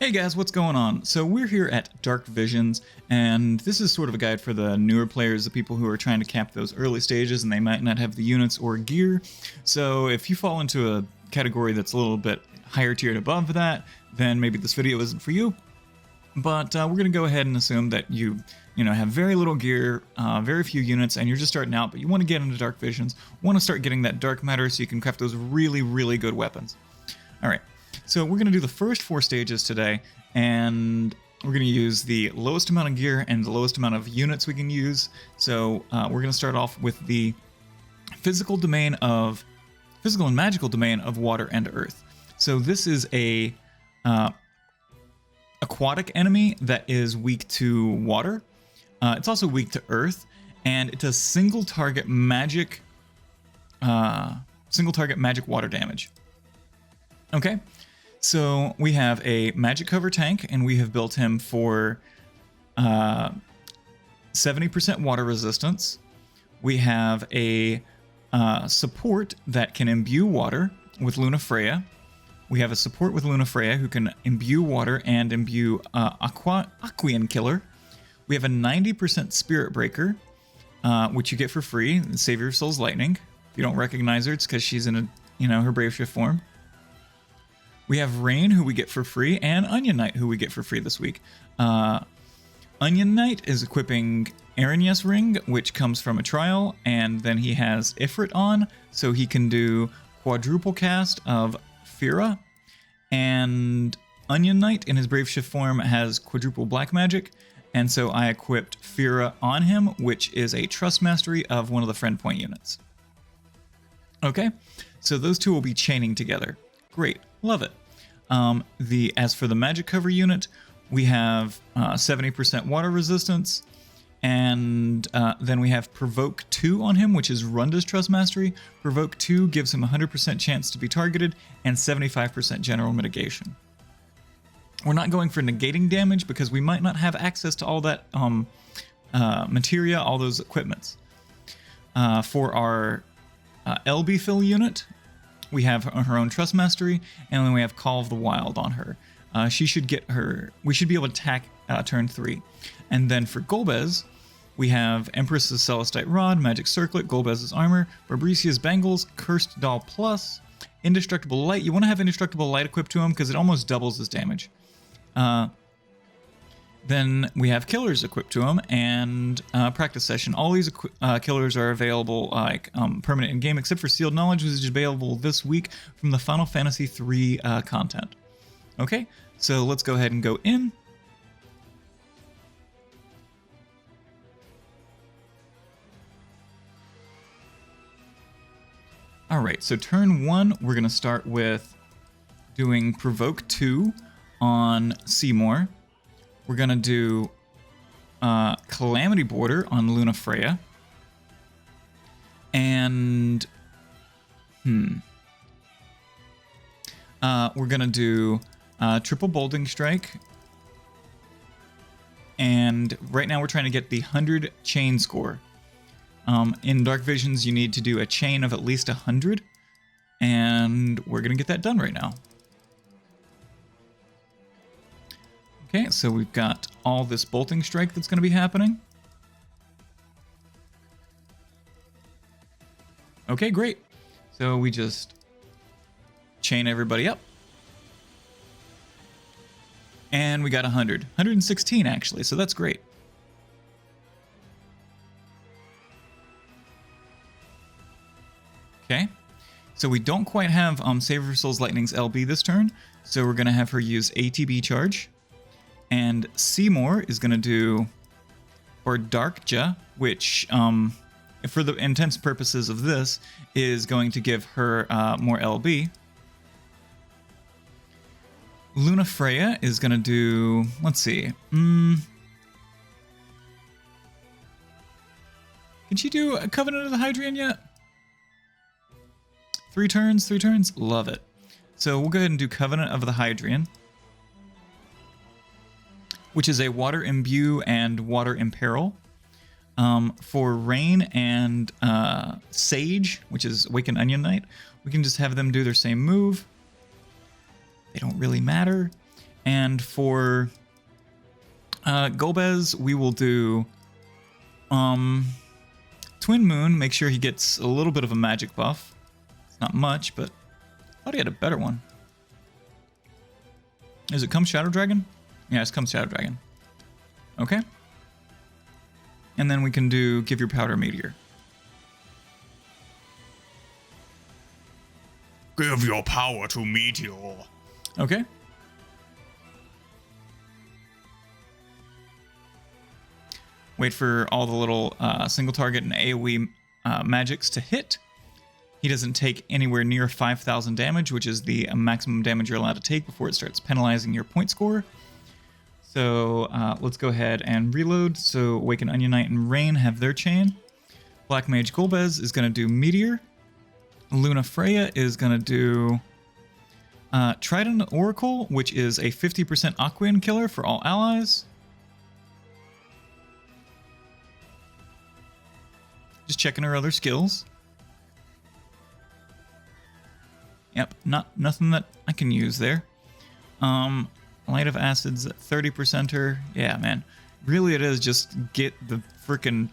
Hey guys, what's going on? So we're here at Dark Visions, and this is sort of a guide for the newer players, the people who are trying to cap those early stages and they might not have the units or gear. So if you fall into a category that's a little bit higher tiered above that, then maybe this video isn't for you. But we're going to go ahead and assume that you have very little gear, very few units, and you're just starting out, but you want to get into Dark Visions, want to start getting that dark matter so you can craft those really, really good weapons. Alright. So we're going to do the first 4 stages today, and we're going to use the lowest amount of gear and the lowest amount of units we can use. So we're going to start off with the physical and magical domain of water and earth. So this is a aquatic enemy that is weak to water. It's also weak to earth, and it does single target magic water damage. Okay. So we have a magic cover tank, and we have built him for 70% water resistance. We have a support that can imbue water with Luna Freya. We have a support with Luna Freya who can imbue water and imbue Aquean Killer. We have a 90% Spirit Breaker, which you get for free, Savior of Souls Lightning. If you don't recognize her, it's because she's in her Brave Shift form. We have Rain, who we get for free, and Onion Knight, who we get for free this week. Onion Knight is equipping Aranyes Ring, which comes from a trial, and then he has Ifrit on, so he can do quadruple cast of Fira. And Onion Knight, in his Brave Shift form, has quadruple black magic, and so I equipped Fira on him, which is a Trust Mastery of one of the Friend Point units. Okay, so those two will be chaining together. Great, love it. As for the magic cover unit, we have 70% water resistance, and then we have Provoke 2 on him, which is Runda's Trust Mastery. Provoke 2 gives him 100% chance to be targeted and 75% general mitigation. We're not going for negating damage because we might not have access to all that materia, all those equipments. For our LB fill unit, we have her own Trust Mastery, and then we have Call of the Wild on her. We should be able to attack turn 3. And then for Golbez, we have Empress's Celestite Rod, Magic Circlet, Golbez's Armor, Barbricia's Bangles, Cursed Doll Plus, Indestructible Light. You want to have Indestructible Light equipped to him because it almost doubles his damage. Then we have Killers equipped to him, and Practice Session. All these Killers are available permanent in-game, except for Sealed Knowledge, which is available this week from the Final Fantasy III content. Okay, so let's go ahead and go in. Alright, so turn 1, we're going to start with doing Provoke 2 on Seymour. We're going to do Calamity Border on Luna Freya. And we're going to do Triple Bolting Strike. And right now we're trying to get the 100 chain score. In Dark Visions, you need to do a chain of at least 100. And we're going to get that done right now. Okay, so we've got all this bolting strike that's going to be happening. Okay, great. So we just chain everybody up. And we got 100. 116, actually, so that's great. Okay, so we don't quite have Savior of Souls Lightning's LB this turn, so we're going to have her use ATB charge. And Seymour is going to do Darkja, which, for the intents and purposes of this, is going to give her more LB. Luna Freya is going to do, let's see, can she do a Covenant of the Hydrian yet? 3 turns, love it. So we'll go ahead and do Covenant of the Hydrian, which is a Water Imbue and Water Imperil. For Rain and Sage, which is Awaken Onion Knight, we can just have them do their same move. They don't really matter. And for Golbez, we will do Twin Moon. Make sure he gets a little bit of a magic buff. It's not much, but I thought he had a better one. Does it come Shadow Dragon? Yeah, it's come Shadow Dragon. Okay. And then we can do Give Your Powder Meteor. Give your power to Meteor. Okay. Wait for all the little single target and AoE magics to hit. He doesn't take anywhere near 5,000 damage, which is the maximum damage you're allowed to take before it starts penalizing your point score. So let's go ahead and reload. So Awaken Onion Knight and Rain have their chain. Black Mage Golbez is going to do Meteor. Luna Freya is going to do Trident Oracle, which is a 50% Aquan killer for all allies. Just checking her other skills. Yep, nothing that I can use there. Light of Acid's 30%er. Yeah, man. Really it is just get the freaking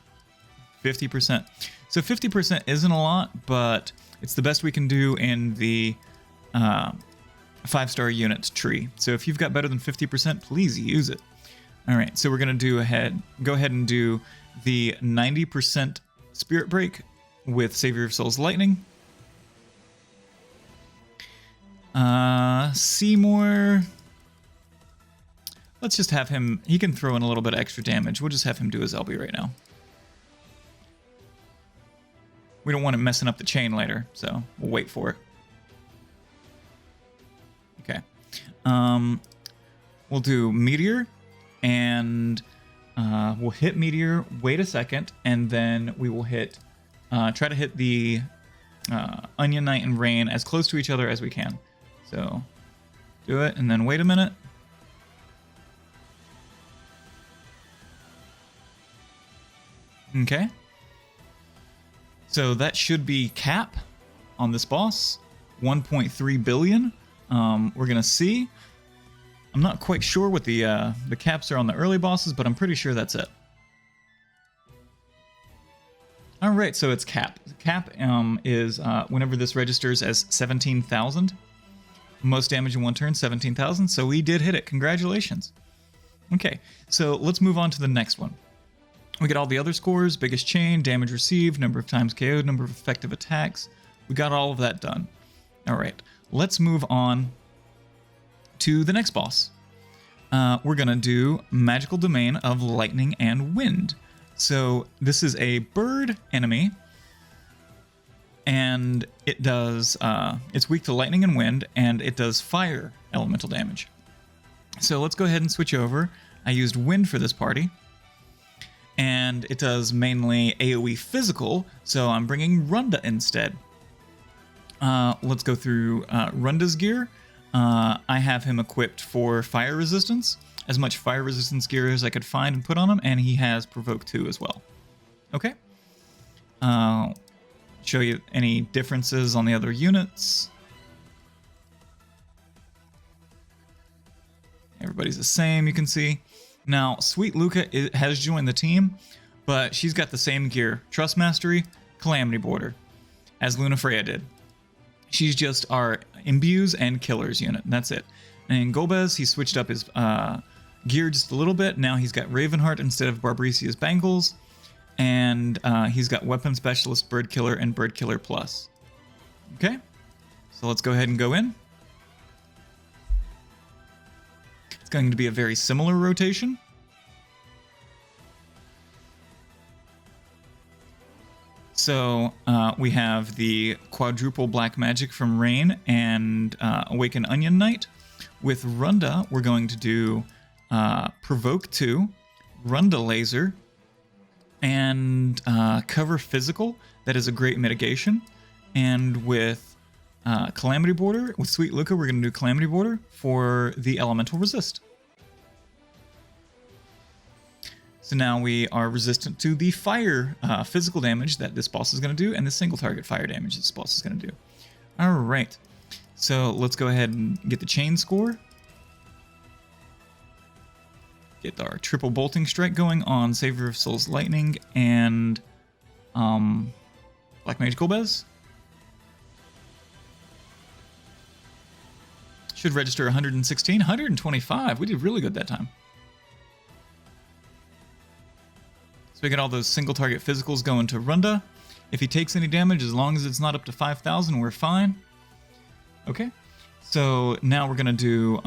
50%. So 50% isn't a lot, but it's the best we can do in the 5-star units tree. So if you've got better than 50%, please use it. All right, so we're going to go ahead and do the 90% Spirit Break with Savior of Souls Lightning. Seymour, let's just have him, he can throw in a little bit of extra damage. We'll just have him do his LB right now. We don't want him messing up the chain later, so we'll wait for it. Okay. We'll do Meteor, and we'll hit Meteor, wait a second, and then we will hit, try to hit the Onion Knight and Rain as close to each other as we can. So, do it, and then wait a minute. Okay. So that should be cap on this boss. 1.3 billion. We're gonna see. I'm not quite sure what the caps are on the early bosses, but I'm pretty sure that's it. All right, so it's cap. Cap is whenever this registers as 17,000. Most damage in one turn, 17,000. So we did hit it. Congratulations. Okay, so let's move on to the next one. We get all the other scores, biggest chain, damage received, number of times KO'd, number of effective attacks. We got all of that done. All right, let's move on to the next boss. We're going to do Magical Domain of Lightning and Wind. So this is a bird enemy, and it does, it's weak to lightning and wind, and it does fire elemental damage. So let's go ahead and switch over. I used wind for this party, and it does mainly AoE physical, so I'm bringing Runda instead. Let's go through Runda's gear. I have him equipped for fire resistance, as much fire resistance gear as I could find and put on him, and he has Provoke 2 as well. Okay. Show you any differences on the other units. Everybody's the same, you can see. Now, Sweet Luca has joined the team, but she's got the same gear. Trust Mastery, Calamity Border, as Luna Freya did. She's just our Imbues and Killers unit, and that's it. And Golbez, he switched up his gear just a little bit. Now he's got Ravenheart instead of Barbricia's Bangles. And he's got Weapon Specialist, Bird Killer, and Bird Killer Plus. Okay, so let's go ahead and go in. It's going to be a very similar rotation. So we have the quadruple black magic from Rain and Awaken Onion Knight. With Runda, we're going to do Provoke 2, Runda Laser, and Cover Physical. That is a great mitigation. And with Calamity Border, with Sweet Luca, we're going to do Calamity Border for the Elemental Resist. So now we are resistant to the fire physical damage that this boss is going to do, and the single target fire damage this boss is going to do. All right, so let's go ahead and get the chain score. get our triple bolting strike going on Savior of Souls Lightning and Black Mage Golbez. Should register 116, 125. We did really good that time. So we got all those single target physicals going to Runda. If he takes any damage, as long as it's not up to 5,000, we're fine. Okay. So now we're going to do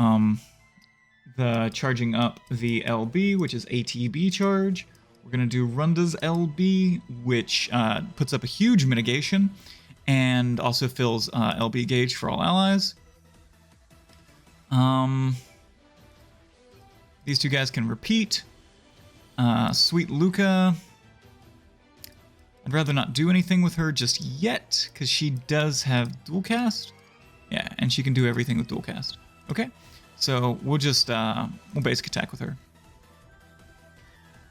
the charging up the LB, which is ATB charge. We're going to do Runda's LB, which puts up a huge mitigation and also fills LB gauge for all allies. These two guys can repeat. Sweet Luca. I'd rather not do anything with her just yet, because she does have dual cast. Yeah, and she can do everything with dual cast. Okay, so we'll just we'll basic attack with her.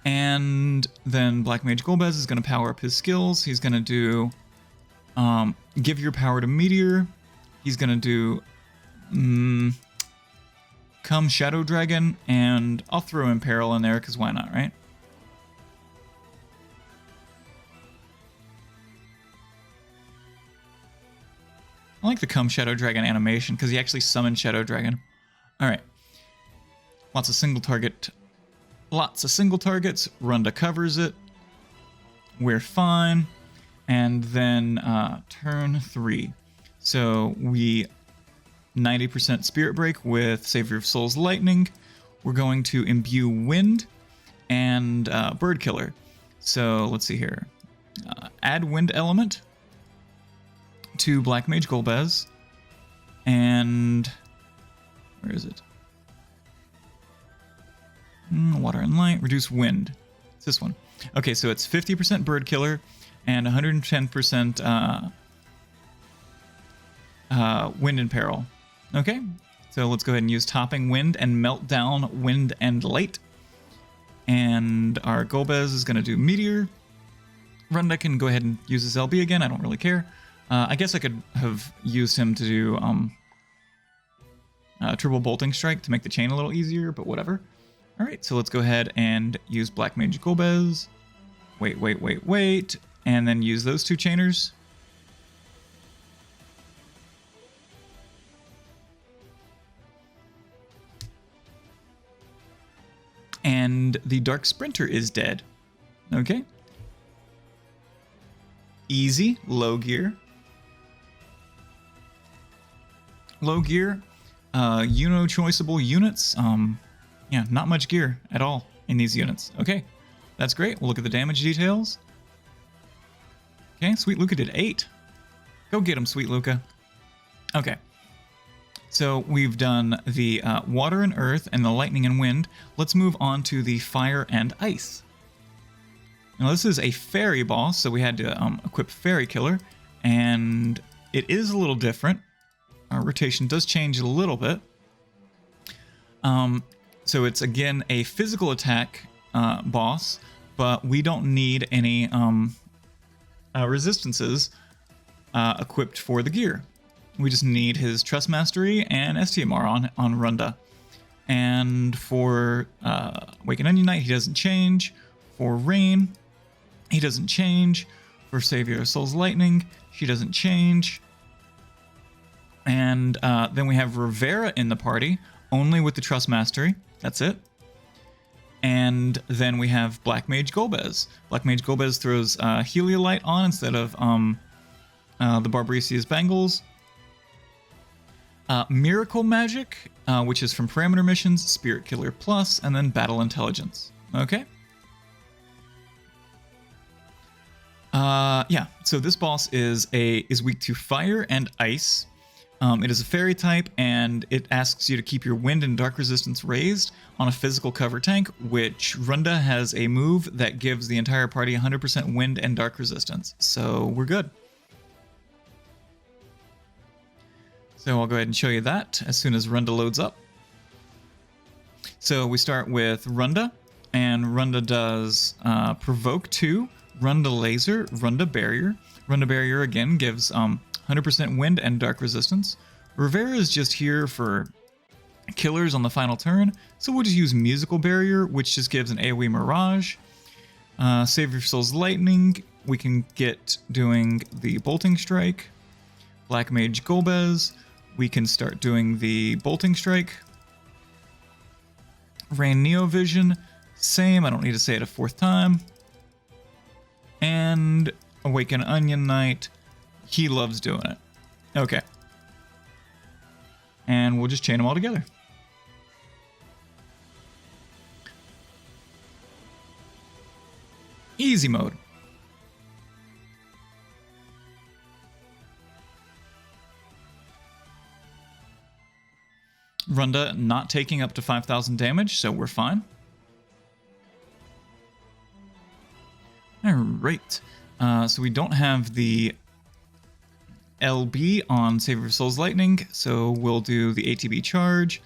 And then Black Mage Golbez is going to power up his skills. He's going to do give your power to Meteor. He's going to do Come Shadow Dragon, and I'll throw Imperil in there because why not, right? I like the Come Shadow Dragon animation because he actually summoned Shadow Dragon. All right. Lots of single targets. Runda covers it. We're fine. And then turn 3. So we 90% Spirit Break with Savior of Souls Lightning. We're going to imbue Wind and Bird Killer. So let's see here. Add Wind Element to Black Mage Golbez. And where is it? Water and Light. Reduce Wind. It's this one. Okay, so it's 50% Bird Killer and 110% Wind and Peril. Okay, so let's go ahead and use Topping Wind and Melt Down Wind and Light. And our Golbez is going to do Meteor. Runda can go ahead and use his LB again. I don't really care. I guess I could have used him to do Triple Bolting Strike to make the chain a little easier, but whatever. All right, so let's go ahead and use Black Mage Golbez. Wait. And then use those two chainers. And the Dark Sprinter is dead. Okay. Easy, low gear. Low gear, choiceable units. Yeah, not much gear at all in these units. Okay, that's great. We'll look at the damage details. Okay, Sweet Luca did 8. Go get him, Sweet Luca. Okay. So we've done the water and earth and the lightning and wind. Let's move on to the fire and ice. Now this is a fairy boss, so we had to equip Fairy Killer, and it is a little different. Our rotation does change a little bit. So it's again a physical attack boss, but we don't need any resistances equipped for the gear. We just need his Trust Mastery and STMR on Runda. And for Awakened Onion Knight, he doesn't change. For Rain, he doesn't change. For Savior of Souls Lightning, she doesn't change. And then we have Rivera in the party, only with the Trust Mastery. That's it. And then we have Black Mage Golbez. Black Mage Golbez throws Heliolite on instead of the Barbaricia's Bangles. Miracle Magic, which is from Parameter Missions, Spirit Killer Plus, and then Battle Intelligence. Okay. Yeah, so this boss is weak to fire and ice. It is a fairy type, and it asks you to keep your wind and dark resistance raised on a physical cover tank, which Runda has a move that gives the entire party 100% wind and dark resistance. So we're good. So I'll go ahead and show you that as soon as Runda loads up. So we start with Runda, and Runda does Provoke 2, Runda Laser, Runda Barrier. Runda Barrier again gives 100% wind and dark resistance. Rivera is just here for killers on the final turn, so we'll just use Musical Barrier, which just gives an AoE Mirage. Save Your Soul's Lightning, we can get doing the Bolting Strike. Black Mage Golbez, we can start doing the Bolting Strike. Rain Neovision, same, I don't need to say it a fourth time. And Awaken Onion Knight, he loves doing it. Okay. And we'll just chain them all together. Easy mode. Runda not taking up to 5,000 damage, so we're fine. Alright, so we don't have the LB on Save Your Soul's Lightning, so we'll do the ATB charge.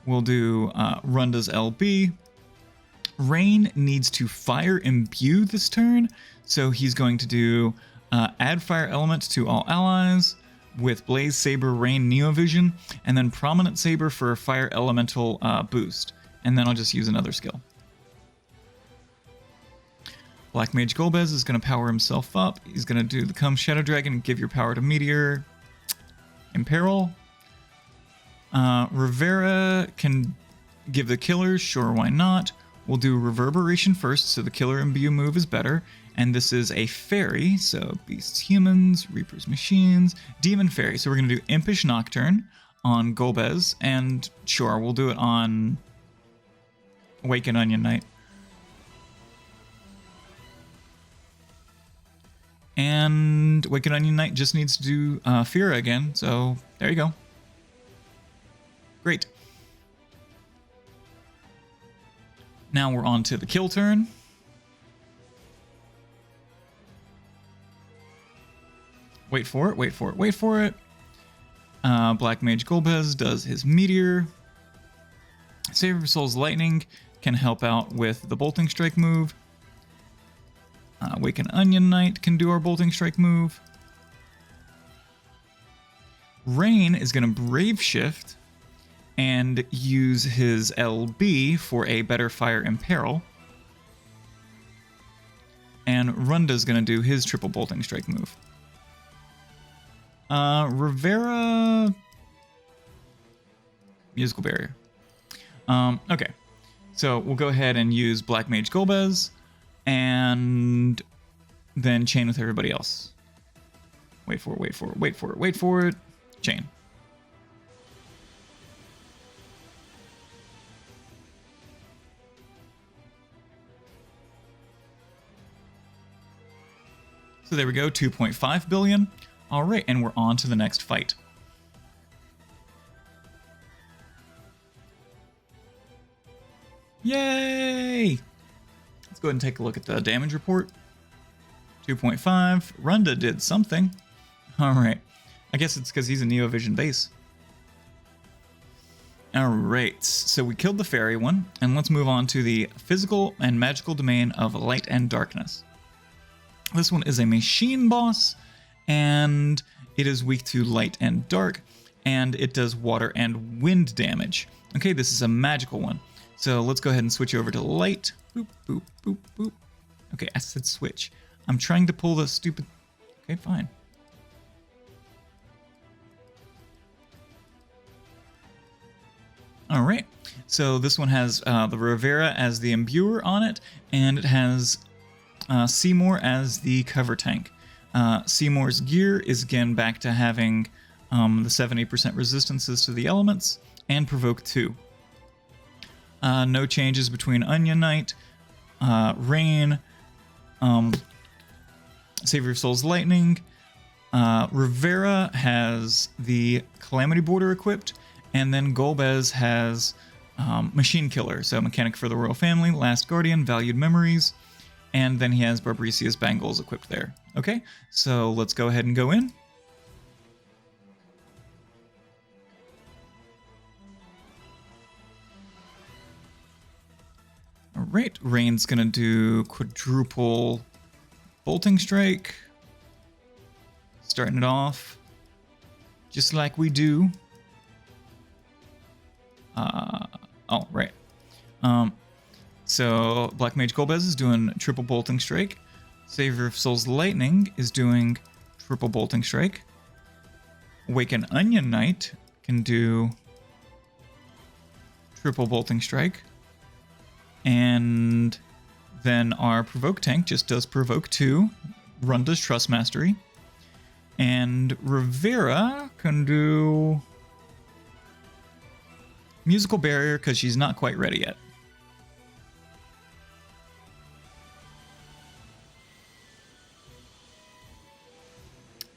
We'll do Runda's LB. Rain needs to Fire Imbue this turn, so he's going to do add Fire Element to all allies with Blaze Saber, Rain, Neovision, and then Prominent Saber for a Fire Elemental boost. And then I'll just use another skill. Black Mage Golbez is going to power himself up. He's going to do the Come Shadow Dragon and give your power to Meteor. Imperil. Rivera can give the killers, sure, why not? We'll do Reverberation first, so the Killer Imbue move is better. And this is a fairy, so Beasts Humans, Reapers Machines, Demon Fairy. So we're going to do Impish Nocturne on Golbez, and sure, we'll do it on Awaken Onion Knight. And Awaken Onion Knight just needs to do Fira again, so there you go. Great. Now we're on to the kill turn. Wait for it, wait for it, wait for it. Black Mage Golbez does his Meteor. Save Your Soul's Lightning can help out with the Bolting Strike move. Awaken Onion Knight can do our Bolting Strike move. Rain is going to Brave Shift and use his LB for a better Fire Imperil. And Runda's going to do his triple Bolting Strike move. Rivera... Musical Barrier. Okay. So we'll go ahead and use Black Mage Golbez, and then chain with everybody else. Wait for it, wait for it, wait for it, wait for it. Chain. So there we go, 2.5 billion. All right, and we're on to the next fight. Yay! Let's go ahead and take a look at the damage report. 2.5. Runda did something. All right. I guess it's because he's a Neovision base. All right. So we killed the fairy one, and let's move on to the physical and magical domain of light and darkness. This one is a machine boss, and it is weak to light and dark, and it does water and wind damage. Okay, this is a magical one. So let's go ahead and switch over to light. Boop, boop, boop, boop. Okay, I said switch. I'm trying to pull the stupid... Okay, fine. All right. So this one has the Rivera as the imbuer on it, and it has Seymour as the cover tank. Seymour's gear is again back to having the 70% resistances to the elements and provoke 2. No changes between Onion Knight, Rain, Save Your Soul's Lightning. Rivera has the Calamity Border equipped, and then Golbez has Machine Killer, so Mechanic for the Royal Family, Last Guardian, Valued Memories, and then he has Barbricia's Bangles equipped there. Okay, so let's go ahead and go in. Alright, Rain's gonna do quadruple Bolting Strike. Starting it off just like we do. Oh, right. So Black Mage Golbez is doing triple Bolting Strike. Savior of Souls Lightning is doing triple Bolting Strike. Awaken Onion Knight can do triple Bolting Strike. And then our Provoke tank just does Provoke 2. Run does Trust Mastery. And Rivera can do Musical Barrier because she's not quite ready yet.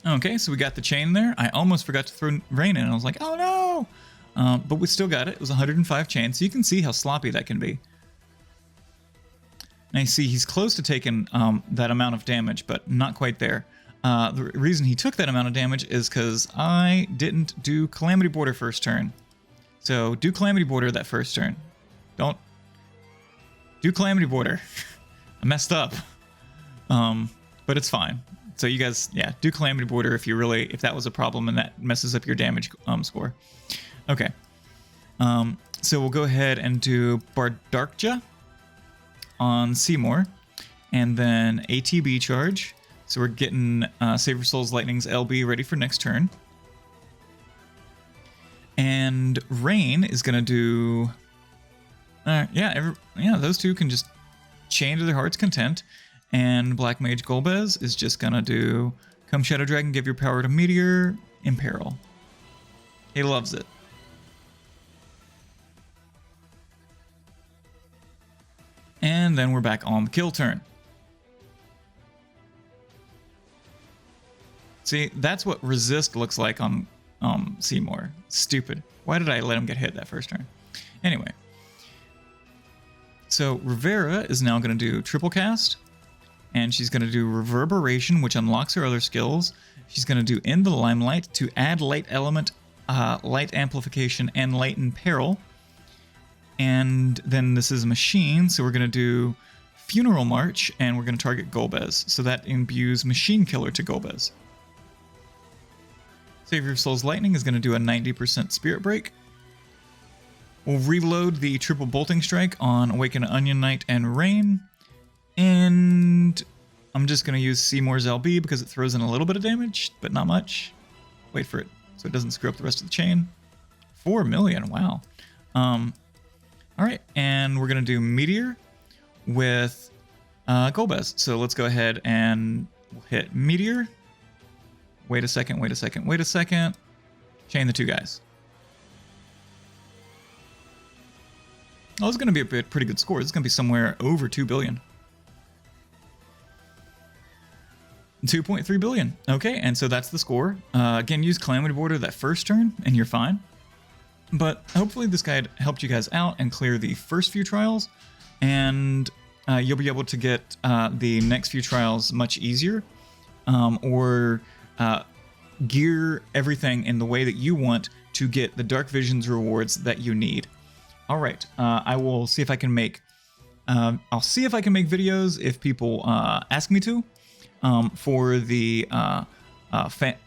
Okay, so we got the chain there. I almost forgot to throw Rain in. I was like, oh no! But we still got it. It was 105 chain, so you can see how sloppy that can be. Now you see he's close to taking that amount of damage, but not quite there. The reason he took that amount of damage is because I didn't do Calamity Border first turn. So do Calamity Border that first turn. Don't do Calamity Border. I messed up. But it's fine. So you guys, yeah, do Calamity Border if that was a problem and that messes up your damage score. Okay. So we'll go ahead and do Bardarkja on Seymour, and then ATB charge. So we're getting Savior Souls Lightning's LB ready for next turn. And Rain is gonna do, those two can just chain to their heart's content. And Black Mage Golbez is just gonna do Come Shadow Dragon, give your power to Meteor, Imperil. He loves it. And then we're back on the kill turn. See, that's what resist looks like on Seymour. Stupid. Why did I let him get hit that first turn? Anyway. So Rivera is now going to do triple cast. And she's going to do Reverberation, which unlocks her other skills. She's going to do In the Limelight to add Light Element, Light Amplification, and Light Imperil. And then this is a machine, so we're going to do Funeral March, and we're going to target Golbez. So that imbues Machine Killer to Golbez. Savior of Souls Lightning is going to do a 90% Spirit Break. We'll reload the triple Bolting Strike on Awaken Onion Knight and Rain. And I'm just going to use Seymour's LB because it throws in a little bit of damage, but not much. Wait for it so it doesn't screw up the rest of the chain. 4 million, wow. Alright, and we're going to do Meteor with Golbez. So let's go ahead and we'll hit Meteor. Wait a second. Chain the two guys. Oh, this is going to be a pretty good score. This is going to be somewhere over 2 billion. 2.3 billion. Okay, and so that's the score. Again, use Calamity Border that first turn, and you're fine. But hopefully this guide helped you guys out and clear the first few trials, and you'll be able to get the next few trials much easier, or gear everything in the way that you want to get the Dark Visions rewards that you need. All right, I will see if I can make. I'll see if I can make videos if people ask me to. For the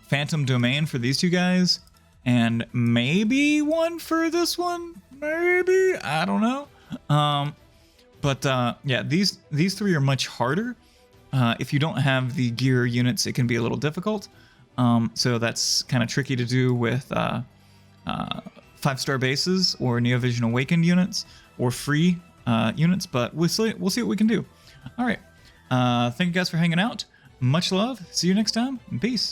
Phantom Domain for these two guys, and maybe one for this one, maybe, I don't know. Yeah, these three are much harder. If you don't have the gear units, it can be a little difficult. So that's kind of tricky to do with 5-star bases or Neovision Awakened units or free units, but we'll see what we can do. All right, thank you guys for hanging out. Much love. See you next time. And peace.